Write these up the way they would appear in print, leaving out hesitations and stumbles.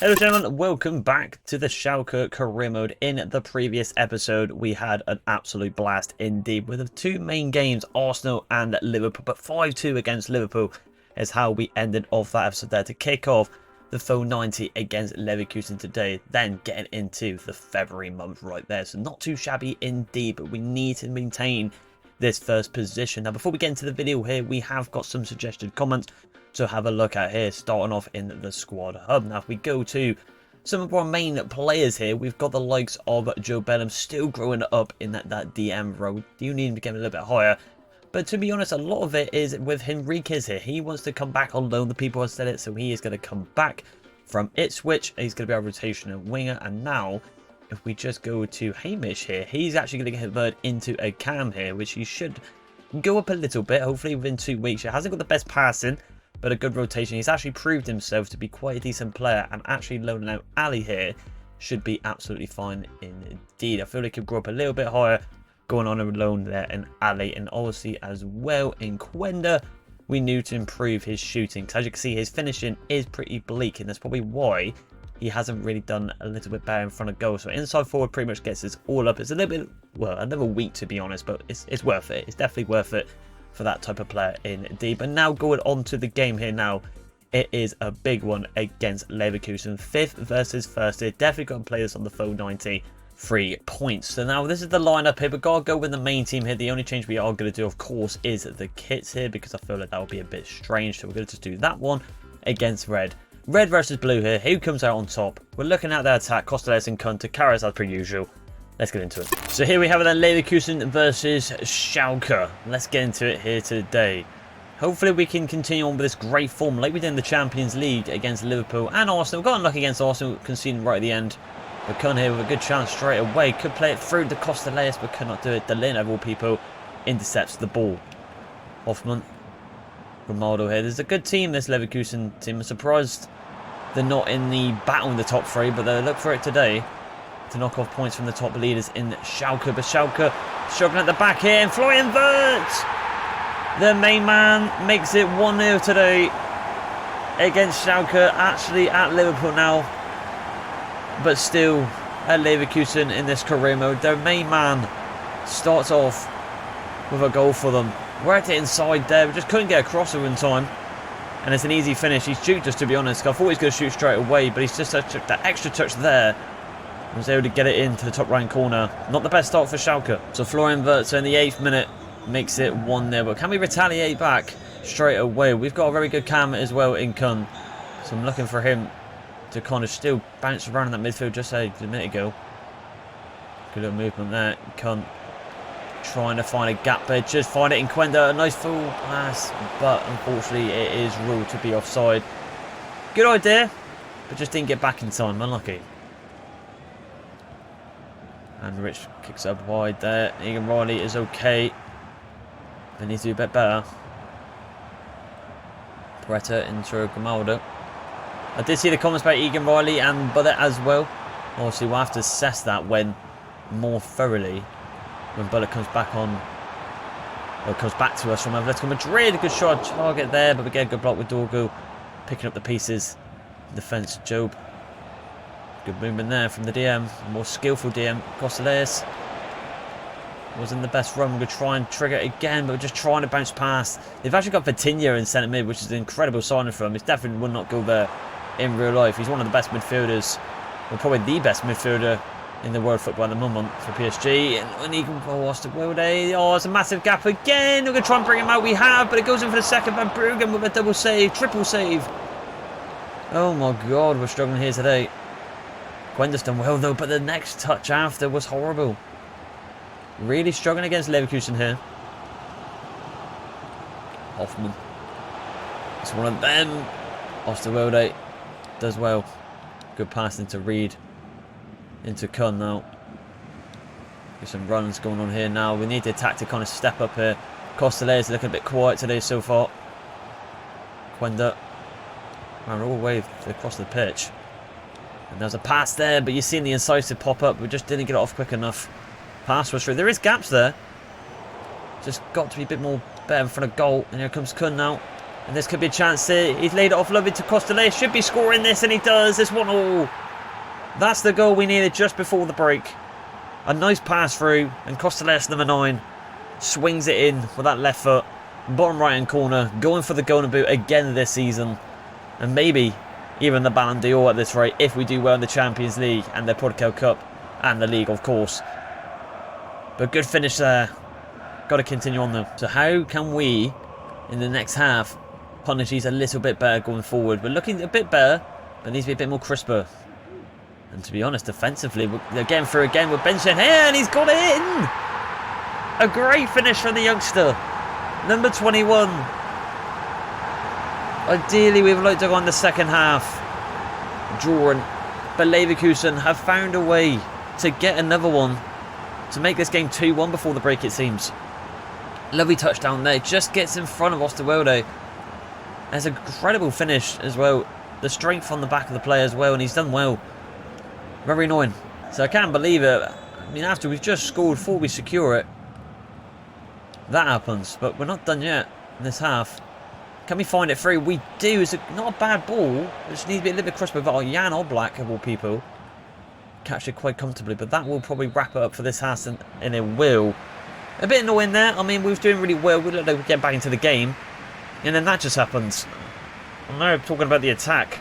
Hello gentlemen, welcome back to the Schalke career mode. In the previous episode, we had an absolute blast indeed with the two main games, Arsenal and Liverpool. But 5-2 against Liverpool is how we ended off that episode there to kick off the full 90 against Leverkusen today. Then getting into the February month right there. So not too shabby indeed, but we need to maintain this first position. Now before we get into the video here, we have got some suggested comments to have a look at here, starting off in the squad hub. Now if we go to some of our main players here, we've got the likes of Joe Bellingham still growing up in that DM role. Do need him to get a little bit higher, but to be honest, a lot of it is with Henriquez here. He wants to come back on loan, the people have said it, so he is going to come back from Ipswich. He's going to be our rotational winger. And now if we just go to Hamish here, he's actually going to get converted into a cam here, which he should go up a little bit, hopefully within 2 weeks. He hasn't got the best passing, but a good rotation. He's actually proved himself to be quite a decent player, and actually loaning out Ali here should be absolutely fine indeed. I feel like he could grow up a little bit higher going on a loan there in Ali, and obviously as well in Quenda we need to improve his shooting, because as you can see his finishing is pretty bleak, and that's probably why he hasn't really done a little bit better in front of goal. So inside forward pretty much gets us all up. It's a little bit, well, another week to be honest, but it's worth it. It's definitely worth it for that type of player indeed. But now going on to the game here now, it is a big one against Leverkusen. 5th versus 1st here. Definitely got to play this on the full 90. 3 points. So now this is the lineup here. We've got to go with the main team here. The only change we are going to do, of course, is the kits here, because I feel like that would be a bit strange. So we're going to just do that one against red. Red versus blue here. Who comes out on top? We're looking at their attack. Costellas and Kuhn to Karras as per usual. Let's get into it. So here we have it then, Leverkusen versus Schalke. Let's get into it here today. Hopefully we can continue on with this great form like we did in the Champions League against Liverpool and Arsenal. Got unlucky against Arsenal, conceding right at the end. But Kuhn here with a good chance straight away. Could play it through to Costellas, but could not do it. Delin, of all people, intercepts the ball. Hoffman. Ronaldo here. There's a good team, this Leverkusen team. I'm surprised they're not in the battle in the top 3, but they'll look for it today to knock off points from the top leaders in Schalke. But Schalke struggling at the back here, and Florian Wirtz, the main man, makes it 1-0 today against Schalke. Actually at Liverpool now, but still at Leverkusen in this career mode. Their main man starts off with a goal for them. We're at the inside there, we just couldn't get a crossover in time, and it's an easy finish. He's duped us, to be honest. I thought he was going to shoot straight away, but he's just took that extra touch there. Was able to get it into the top right corner. Not the best start for Schalke. So Florian Wirtz in the 8th minute makes it 1-0. But can we retaliate back straight away? We've got a very good cam as well in Kuhn. So I'm looking for him to kind of still bounce around in that midfield just a minute ago. Good little movement there. Kuhn trying to find a gap there. Just find it in Quenda. A nice full pass. But unfortunately it is ruled to be offside. Good idea, but just didn't get back in time. Unlucky. And Rich kicks up wide there. Egan Riley is okay. They need to do a bit better. Beretta into Grimaldo. I did see the comments about Egan Riley and Bullet as well. Obviously we'll have to assess that when more thoroughly when Bullet comes back on, or comes back to us from Atletico Madrid. Good shot target there, but we get a good block with Dorgu picking up the pieces. Defense, Job. Good movement there from the DM. More skillful DM. Costellas wasn't the best run. We're going to try and trigger it again, but we're just trying to bounce past. They've actually got Vitinha in centre mid, which is an incredible signing for him. He definitely would not go there in real life. He's one of the best midfielders, or probably the best midfielder in the world football at the moment for PSG. And he can what's the world? Oh, it's a massive gap again. We're going to try and bring him out. We have, but it goes in for the second. Van Bruggen with a double save, triple save. Oh my God, we're struggling here today. Quenda's done well though, but the next touch after was horrible. Really struggling against Leverkusen here. Hoffman. It's one of them. Osterwelde does well. Good pass into Reed. Into Kuhn now. There's some runs going on here now. We need the attack to kind of step up here. Costellas is looking a bit quiet today so far. Quenda. Ran all the way across the pitch. And there's a pass there, but you're seeing the incisive pop up. We just didn't get it off quick enough. Pass was through. There is gaps there. Just got to be a bit more better in front of goal. And here comes Kuhn now. And this could be a chance here. He's laid it off lovely to Costellet. Should be scoring this, and he does. It's 1-1. That's the goal we needed just before the break. A nice pass through, and Costellet, number 9, swings it in with that left foot. Bottom right hand corner, going for the golden boot again this season. And maybe even the Ballon d'Or at this rate if we do well in the Champions League and the Portugal Cup and the league, of course. But good finish there. Got to continue on though. So how can we, in the next half, punish these a little bit better going forward? We're looking a bit better, but needs to be a bit more crisper. And to be honest, defensively, they're getting through again with Benson here, and he's got it in! A great finish from the youngster. Number 21. Ideally, we would like to go on the second half drawing, but Leverkusen have found a way to get another one to make this game 2-1 before the break, it seems. Lovely touchdown there, just gets in front of Osterwolde. There's an incredible finish as well. The strength on the back of the player as well, and he's done well. Very annoying. So I can't believe it. I mean, after we've just scored 4, we secure it. That happens, but we're not done yet in this half. Can we find it through? We do. It's not a bad ball. It just needs to be a little bit crisper. But Jan Oblak, of all people, catch it quite comfortably. But that will probably wrap it up for this half, and it will. A bit annoying there. I mean, we were doing really well. We looked like we get back into the game. And then that just happens. I'm now talking about the attack.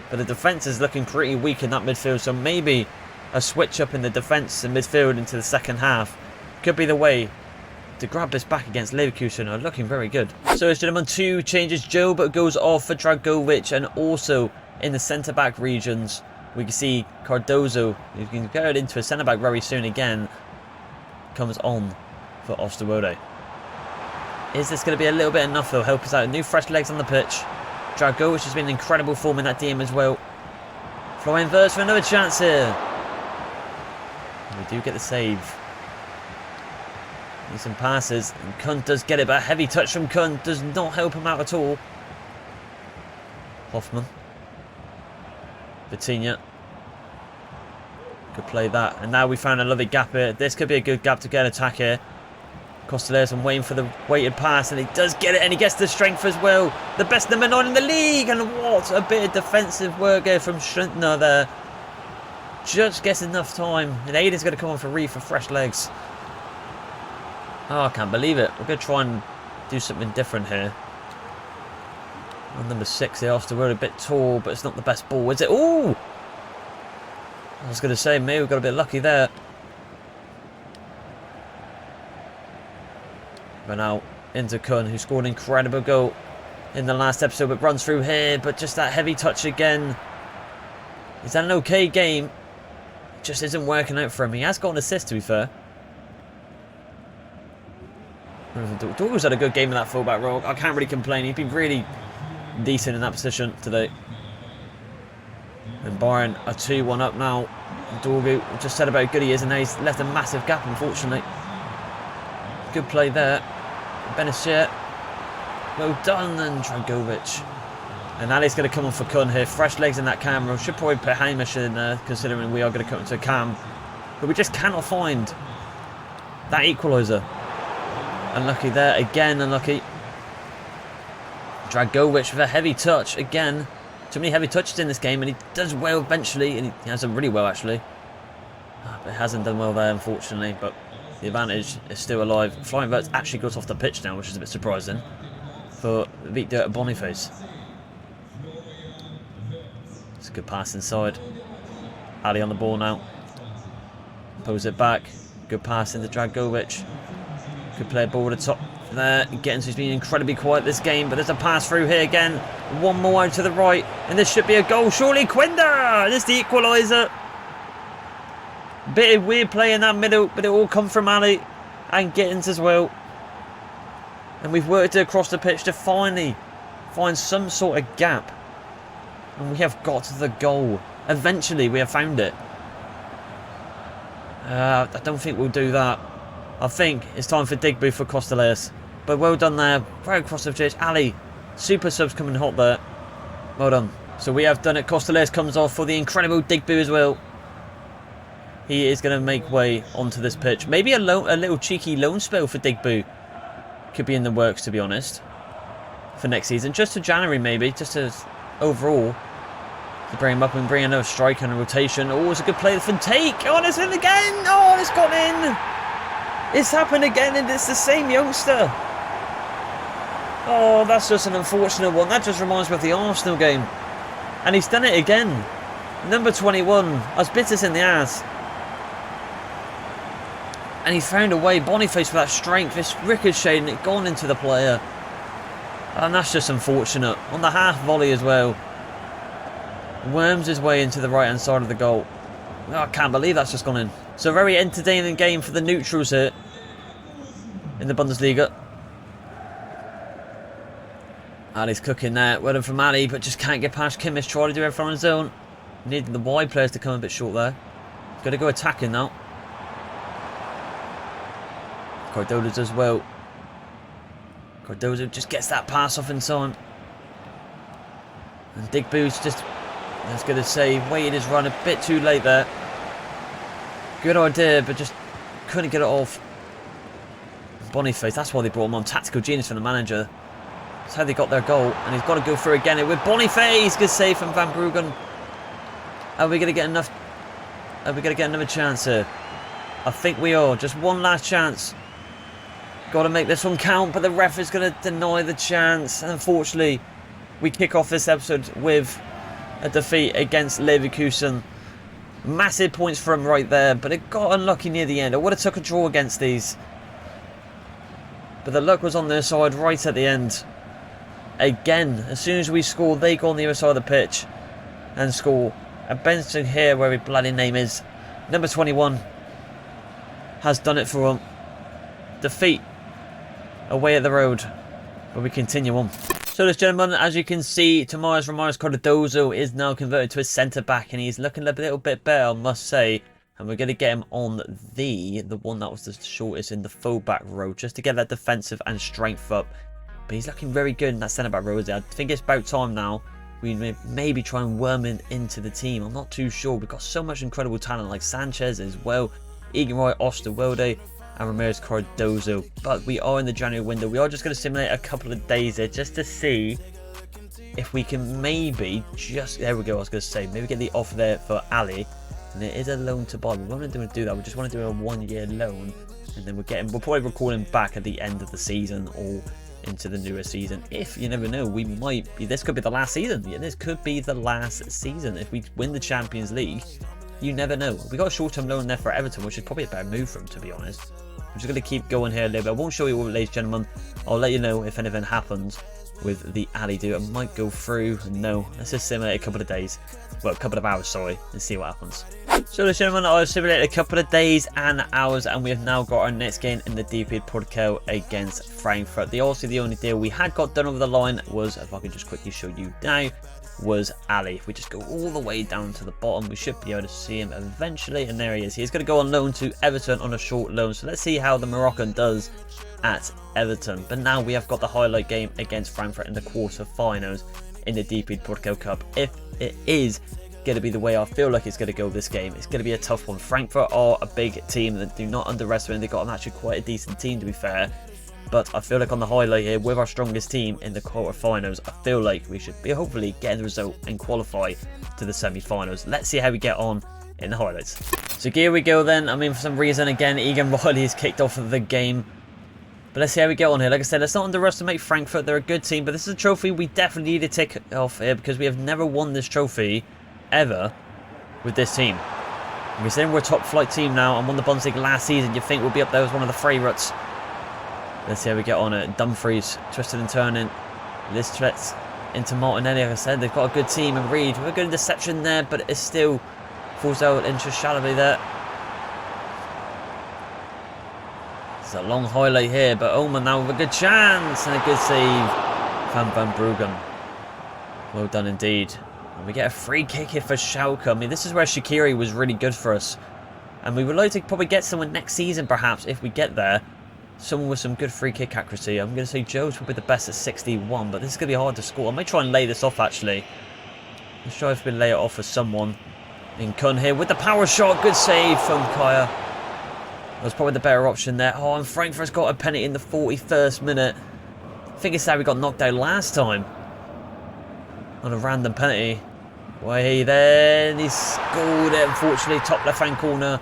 But the defence is looking pretty weak in that midfield. So maybe a switch up in the defence and midfield into the second half could be the way to grab this back against Leverkusen. Are looking very good. So it's gentlemen, 2 changes. Job goes off for Dragovic, and also in the centre-back regions we can see Cardozo, who can go into a centre-back very soon again, comes on for Osterwolde. Is this going to be a little bit enough though? Help us out. New fresh legs on the pitch. Dragovic has been in incredible form in that DM as well. Florian Wirtz for another chance here. We do get the save. Need some passes, and Kuhn does get it, but a heavy touch from Kuhn does not help him out at all. Hoffman. Vitinha. Could play that, and now we found a lovely gap here. This could be a good gap to get an attack here. Costellers and waiting for the weighted pass, and he does get it, and he gets the strength as well. The best number 9 in the league, and what a bit of defensive work here from Schlintner there. Just gets enough time, and Aiden's going to come on for Reed for fresh legs. Oh, I can't believe it. We're going to try and do something different here. On number 6 here, Osterwolde, a bit tall, but it's not the best ball, is it? Oh! I was going to say, maybe we got a bit lucky there. But now, into Kuhn, who scored an incredible goal in the last episode, but runs through here, but just that heavy touch again. Is that an okay game? It just isn't working out for him. He has got an assist, to be fair. Dorgu's had a good game in that fullback role. I can't really complain. He's been really decent in that position today. And Bayern are 2-1 up now. Dorgu just said about how good he is, and now he's left a massive gap, unfortunately. Good play there. Benacer. Well done, and Dragovic. And Ali's going to come on for Kuhn here. Fresh legs in that camera. Should probably put Hamish in there, considering we are going to come to a cam. But we just cannot find that equaliser. Unlucky there, again unlucky. Dragovic with a heavy touch again. Too many heavy touches in this game, and he does well eventually, and he has done really well actually. But hasn't done well there, unfortunately. But the advantage is still alive. Florian Wirtz actually goes off the pitch now, which is a bit surprising for Victor Boniface. It's a good pass inside. Ali on the ball now. Pulls it back. Good pass into Dragovic. Good play ball at the top there. Gittins, been incredibly quiet this game, but there's a pass through here again. One more out to the right, and this should be a goal. Surely Quinder! This is the equaliser. Bit of weird play in that middle, but it all come from Ali and Gittins as well. And we've worked it across the pitch to finally find some sort of gap. And we have got to the goal. Eventually, we have found it. I don't think we'll do that. I think it's time for Digby for Costellers. But well done there. Very across the pitch. Ali, super subs coming hot there. Well done. So we have done it. Costellers comes off for the incredible Digby as well. He is going to make way onto this pitch. Maybe a little cheeky loan spell for Digby could be in the works, to be honest. for next season. Just to January, maybe. Just as overall. To bring him up and bring another striker and a rotation. Oh, it's a good play from Take. Oh, it's in again. Oh, it's gone in. It's happened again, and it's the same youngster. Oh, that's just an unfortunate one. That just reminds me of the Arsenal game. And he's done it again. Number 21. I was bit this in the ass. And he found a way. Boniface with that strength. It's ricocheted and it gone into the player. And that's just unfortunate. On the half volley as well. Worms his way into the right hand side of the goal. Oh, I can't believe that's just gone in. So a very entertaining game for the neutrals here. In the Bundesliga. Ali's cooking there. Well done from Ali, but just can't get past Kimmich. Try to do everything on his own. Needing the wide players to come a bit short there. Got to go attacking now. Cardozo as well. Cardozo just gets that pass off in time. And Digbo's just, I was going to say, waited his run a bit too late there. Good idea, but just couldn't get it off. Boniface, that's why they brought him on. Tactical genius from the manager. That's how they got their goal. And he's got to go through again with Boniface. Good save from Van Bruggen. Are we going to get enough? Are we going to get another chance here? I think we are. Just one last chance. Got to make this one count, but the ref is going to deny the chance. And unfortunately, we kick off this episode with a defeat against Leverkusen. Massive points for him right there, but it got unlucky near the end. I would have took a draw against these. But the luck was on their side right at the end. Again, as soon as we score, they go on the other side of the pitch and score. And Benson here, where his bloody name is, number 21, has done it for him. Defeat away at the road, but we continue on. So, ladies and gentlemen, as you can see, Tomás Cardozo is now converted to a centre-back, and he's looking a little bit better, I must say. And we're going to get him on the one that was the shortest in the full-back row, just to get that defensive and strength up. But he's looking very good in that centre-back row there. I think it's about time now we maybe try and worm him into the team. I'm not too sure. We've got so much incredible talent, like Sanchez as well, Egan-Roy, Osterwelde, and Ramirez Cardozo. But we are in the January window. We are just going to simulate a couple of days there just to see if we can maybe just, there we go, I was going to say, maybe get the offer there for Ali. And it is a loan to buy. We won't do that. We just want to do a 1-year loan, and then we'll probably record him back at the end of the season or into the newer season. If you never know, we might be. This could be the last season. Yeah, this could be the last season if we win the Champions League. You never know. We got a short-term loan there for Everton, which is probably a better move for him, to be honest. I'm just going to keep going here a little bit. I won't show you all, ladies and gentlemen. I'll let you know if anything happens with the Ali do. It might go through. No, let's just simulate a couple of days. Well, a couple of hours, sorry, and see what happens. So, ladies and gentlemen, I've simulated a couple of days and hours, and we have now got our next game in the DP Portugal against Frankfurt. The only deal we had got done over the line was, if I can just quickly show you now, was Ali. If we just go all the way down to the bottom, we should be able to see him eventually, and there he is. He's going to go on loan to Everton on a short loan, so let's see how the Moroccan does at Everton. But now we have got the highlight game against Frankfurt in the quarter-finals in the DP Portugal Cup. If it is going to be the way I feel like it's going to go this game, it's going to be a tough one. Frankfurt are a big team that do not underestimate. They've got actually quite a decent team, to be fair. But I feel like on the highlight here, with our strongest team in the quarterfinals, I feel like we should be hopefully getting the result and qualify to the semi-finals. Let's see how we get on in the highlights. So here we go then. I mean, for some reason, again, Egan Riley is kicked off of the game. But let's see how we get on here. Like I said, let's not underestimate Frankfurt. They're a good team, but this is a trophy we definitely need to tick off here because we have never won this trophy ever with this team. And we're saying we're a top flight team now and won the Bundesliga last season. You'd think we'll be up there as one of the favourites. Let's see how we get on it. Dumfries, twisted and turning. Listretz into Martinelli, like I said. They've got a good team. And Reed with a good interception there, but it still falls out into Schalke there. It's a long highlight here, but Oman now with a good chance and a good save. Van Bruggen. Well done indeed. And we get a free kick here for Schalke. I mean, this is where Shaqiri was really good for us. And we would like to probably get someone next season, perhaps, if we get there. Someone with some good free kick accuracy. I'm going to say Joe's probably the best at 61, but this is going to be hard to score. I might try and lay this off, actually. Let's try if we lay it off for someone. In Kun here with the power shot. Good save from Kaya. That was probably the better option there. Oh, and Frankfurt's got a penalty in the 41st minute. I think it's how we got knocked out last time. On a random penalty. Way then, he scored it, unfortunately, top left-hand corner.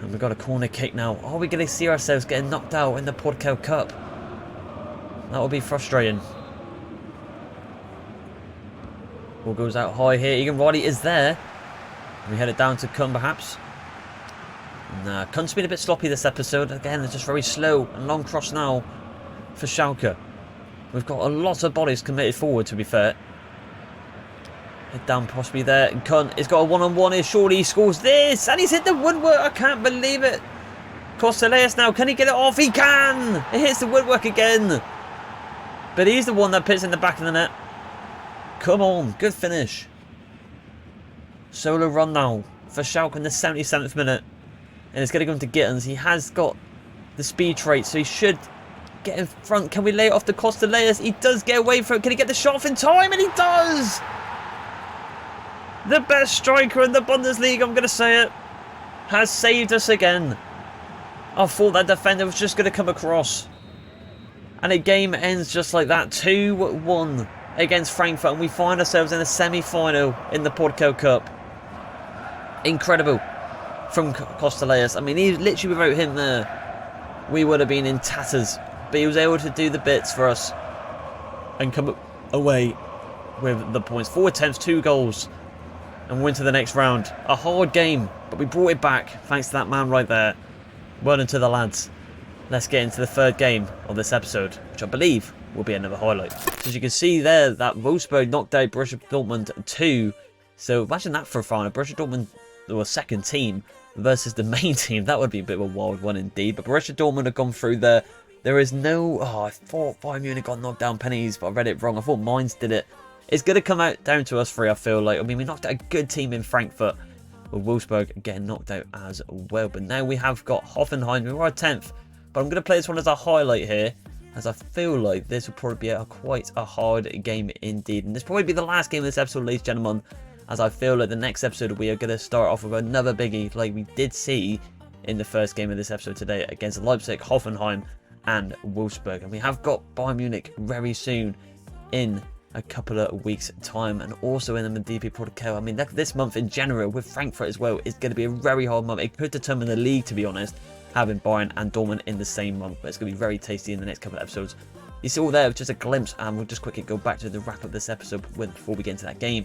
And we've got a corner kick now. Are we going to see ourselves getting knocked out in the Podcast Cup? That would be frustrating. Ball goes out high here. Egan Riley is there. We head it down to Kun, perhaps. Nah, Kun's been a bit sloppy this episode. Again, they're just very slow. And long cross now for Schalke. We've got a lot of bodies committed forward, to be fair. Head down possibly there. And Kun has got a one-on-one here. Surely he scores this. And he's hit the woodwork. I can't believe it. Costaleas now. Can he get it off? He can. It hits the woodwork again. But he's the one that puts in the back of the net. Come on. Good finish. Solo run now for Schalke in the 77th minute. And it's going to go into Gittens. He has got the speed trait, so he should get in front. Can we lay it off to Costaleas? He does get away from it. Can he get the shot off in time? And he does! The best striker in the Bundesliga, I'm going to say it, has saved us again. I thought that defender was just going to come across. And the game ends just like that. 2-1 against Frankfurt. And we find ourselves in a semi-final in the Podcast Cup. Incredible from Costaleas. I mean, he literally, without him there, we would have been in tatters. But he was able to do the bits for us and come away with the points. 4 attempts, 2 goals, and went to the next round. A hard game, but we brought it back thanks to that man right there. Well done to the lads. Let's get into the third game of this episode, which I believe will be another highlight. So as you can see there, that Wolfsburg knocked out Borussia Dortmund 2. So imagine that for a final. Borussia Dortmund were second team versus the main team. That would be a bit of a wild one indeed. But Borussia Dortmund have gone through there. There is no... Oh, I thought Bayern Munich got knocked down penalties, but I read it wrong. I thought Mainz did it. It's going to come out down to us three, I feel like. I mean, we knocked out a good team in Frankfurt, with Wolfsburg getting knocked out as well. But now we have got Hoffenheim. We were 10th. But I'm going to play this one as a highlight here, as I feel like this will probably be quite a hard game indeed. And this will probably be the last game of this episode, ladies and gentlemen, as I feel like the next episode we are going to start off with another biggie, like we did see in the first game of this episode today against Leipzig, Hoffenheim, and Wolfsburg. And we have got Bayern Munich very soon in a couple of weeks time, and also in the DP Podcast. I mean, this month in general with Frankfurt as well is going to be a very hard month. It could determine the league, to be honest, having Bayern and Dortmund in the same month, but it's going to be very tasty in the next couple of episodes. You see all there, just a glimpse, and we'll just quickly go back to the wrap of this episode before we get into that game.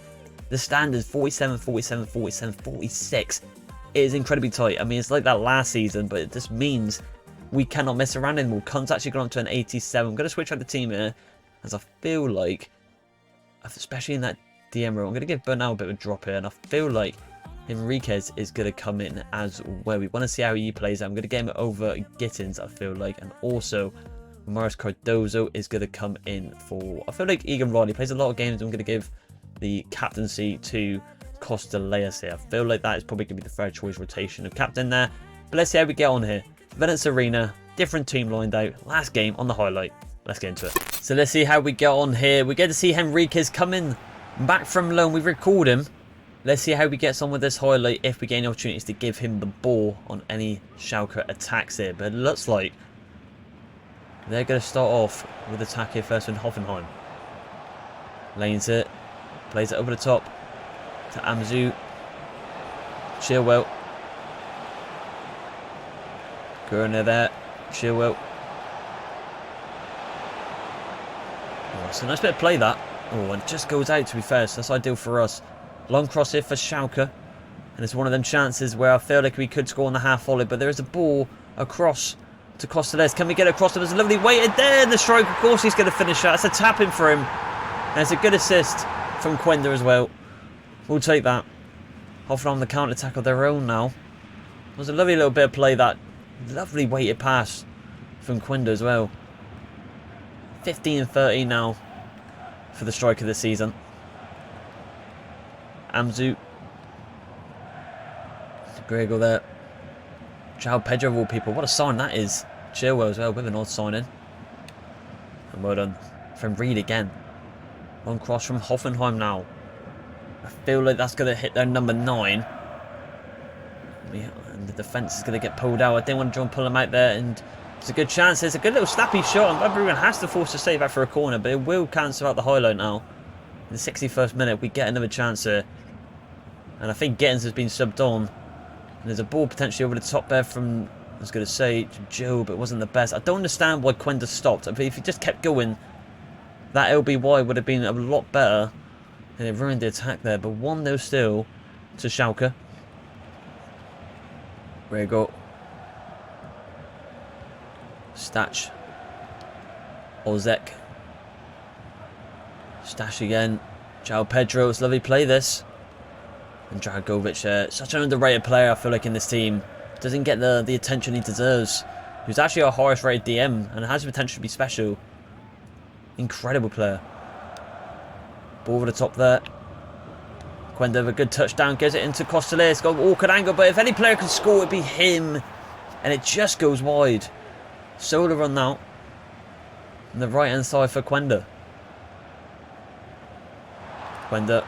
The standards 47, 47, 47, 46 is incredibly tight. I mean, it's like that last season, but it just means we cannot mess around anymore. Kun's actually gone up to an 87. I'm going to switch out the team here, as I feel like, especially in that DM role, I'm going to give Bernal a bit of a drop here, and I feel like Enriquez is going to come in as well. We want to see how he plays. I'm going to get him over Gittins, I feel like, and also Maurice Cardozo is going to come in for, I feel like Egan Riley plays a lot of games. I'm going to give the captaincy to Costaleas here. I feel like that is probably going to be the third choice rotation of captain there. But let's see how we get on here. Venice Arena, different team lined out. Last game on the highlight. Let's get into it. So let's see how we get on here. We get to see Henriquez coming back from loan. We record him. Let's see how he gets on with this highlight if we gain opportunities to give him the ball on any Schalke attacks here. But it looks like they're going to start off with attack here first in Hoffenheim. Lanes it. Plays it over the top to Amzu. Chilwell. Gurner there. Chilwell. Oh, it's a nice bit of play that. Oh, and it just goes out, to be fair, so that's ideal for us. Long cross here for Schalke. And it's one of them chances where I feel like we could score on the half volley, but there is a ball across to Costaleas. Can we get across? There was a lovely weighted there, and the stroke, of course, he's going to finish that. It's a tap in for him. And it's a good assist from Quenda as well. We'll take that. Hoffenheim on the counter-attack of their own now. It was a lovely little bit of play, that lovely weighted pass from Quenda as well. 15-13 now for the striker this season. Amzu. Grego there. João Pedro of all people. What a sign that is. Chilwell as well with an odd signing. And well done from Reed again. Long cross from Hoffenheim now. I feel like that's going to hit their number 9. And the defence is going to get pulled out. I didn't want to try and pull them out there. And It's a good chance. It's a good little snappy shot. And everyone has to force a save back for a corner, but it will cancel out the highlight now. In the 61st minute, we get another chance here. And I think Gittins has been subbed on. And there's a ball potentially over the top there from, I was going to say, Joe, but it wasn't the best. I don't understand why Quenda stopped. I mean, if he just kept going, that LBY would have been a lot better. And it ruined the attack there. But 1-0 still to Schalke. There you go. Stach. Ozek. Stash again. João Pedro. It's lovely play this. And Dragovic, such an underrated player I feel like in this team. Doesn't get the attention he deserves. He's actually our highest rated DM and has the potential to be special. Incredible player. Ball over the top there. Quenda with a good touchdown. Gives it into Costello. It's got an awkward angle, but if any player can score, it'd be him. And it just goes wide. Solo run now. On the right hand side for Quenda. Quenda.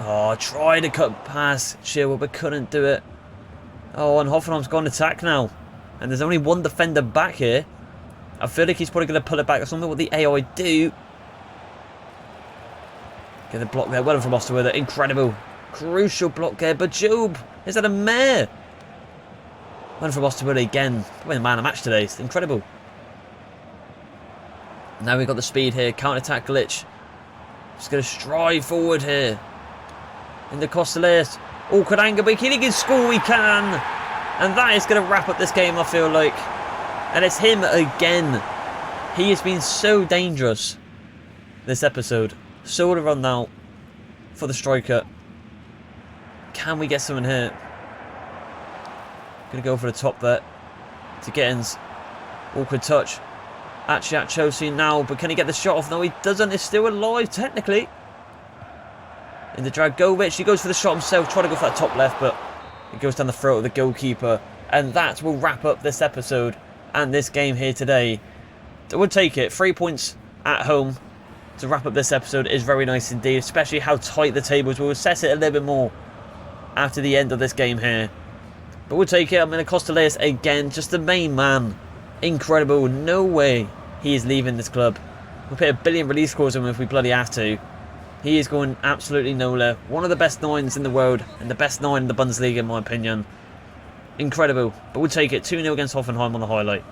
Oh, tried to cut past Chilwell, but couldn't do it. Oh, and Hoffenheim's gone attack now. And there's only one defender back here. I feel like he's probably going to pull it back. That's something what the AI do. Get the block there. Well done from Osterweiler. Incredible. Crucial block there. But Job, is that a mare? Well done from Osterweiler again. Probably the man of the match today. It's incredible. Now we've got the speed here. Counter-attack glitch. Just going to strive forward here. In the Costellas. Awkward angle, but he can score, we can. And that is going to wrap up this game, I feel like. And it's him again. He has been so dangerous this episode. Sort of run now for the striker. Can we get someone here? Going to go for the top there. To Gittins. Awkward touch. Actually at Chelsea now, but can he get the shot off? No, he doesn't. He's still alive, technically. In the Dragovic, he goes for the shot himself, trying to go for that top left, but it goes down the throat of the goalkeeper. And that will wrap up this episode and this game here today. We'll take it. 3 points at home to wrap up this episode is very nice indeed, especially how tight the table is. We'll assess it a little bit more after the end of this game here. But we'll take it. I'm in Costellas again, just the main man. Incredible. No way he is leaving this club. We'll put a billion release clause on him if we bloody have to. He is going absolutely nowhere. One of the best nines in the world and the best nine in the Bundesliga in my opinion. Incredible. But we'll take it. 2-0 against Hoffenheim on the highlight.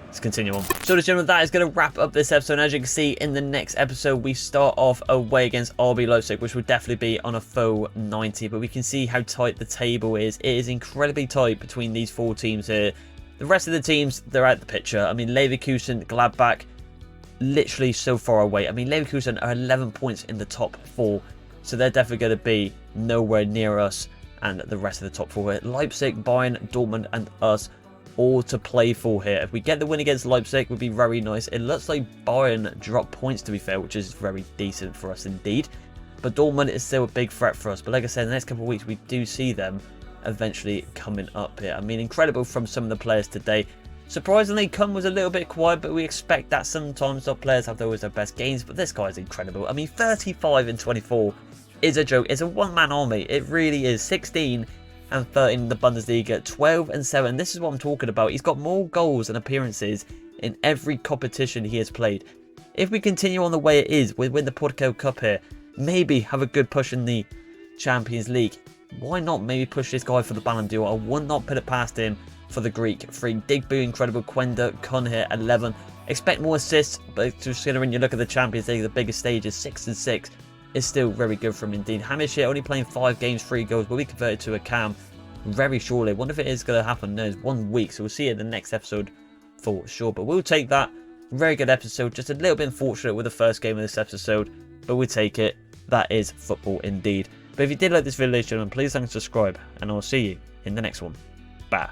Let's continue on. So, ladies and gentlemen, that is going to wrap up this episode. And as you can see, in the next episode, we start off away against RB Leipzig, which will definitely be on a faux 90. But we can see how tight the table is. It is incredibly tight between these four teams here. The rest of the teams, they're out the picture. I mean, Leverkusen, Gladbach, literally so far away. I mean, Leverkusen are 11 points in the top four, so they're definitely going to be nowhere near us and the rest of the top four. Leipzig, Bayern, Dortmund and us all to play for here. If we get the win against Leipzig, would be very nice. It looks like Bayern dropped points, to be fair, which is very decent for us indeed. But Dortmund is still a big threat for us. But like I said, in the next couple of weeks, we do see them eventually coming up here. I mean, incredible from some of the players today. Surprisingly, Kun was a little bit quiet, but we expect that sometimes top players have always their best games. But this guy is incredible. I mean, 35 and 24 is a joke. It's a one-man army. It really is. 16 and 13 in the Bundesliga, 12 and 7. This is what I'm talking about. He's got more goals and appearances in every competition he has played. If we continue on the way it is, we win the Portugal Cup here, maybe have a good push in the Champions League. Why not maybe push this guy for the Ballon d'Or? I would not put it past him for the Greek. 3, Digby, incredible. Quenda, Kun here, 11. Expect more assists, but considering you look at the Champions League, the biggest stage is 6 and 6. Is still very good from indeed. Hamish here only playing 5 games, 3 goals, but we converted to a cam very shortly. Wonder if it is going to happen. There's 1 week, so we'll see it in the next episode for sure. But we'll take that. Very good episode. Just a little bit unfortunate with the first game of this episode, but we'll take it. That is football indeed. But if you did like this video, ladies and gentlemen, please like and subscribe, and I'll see you in the next one. Bye.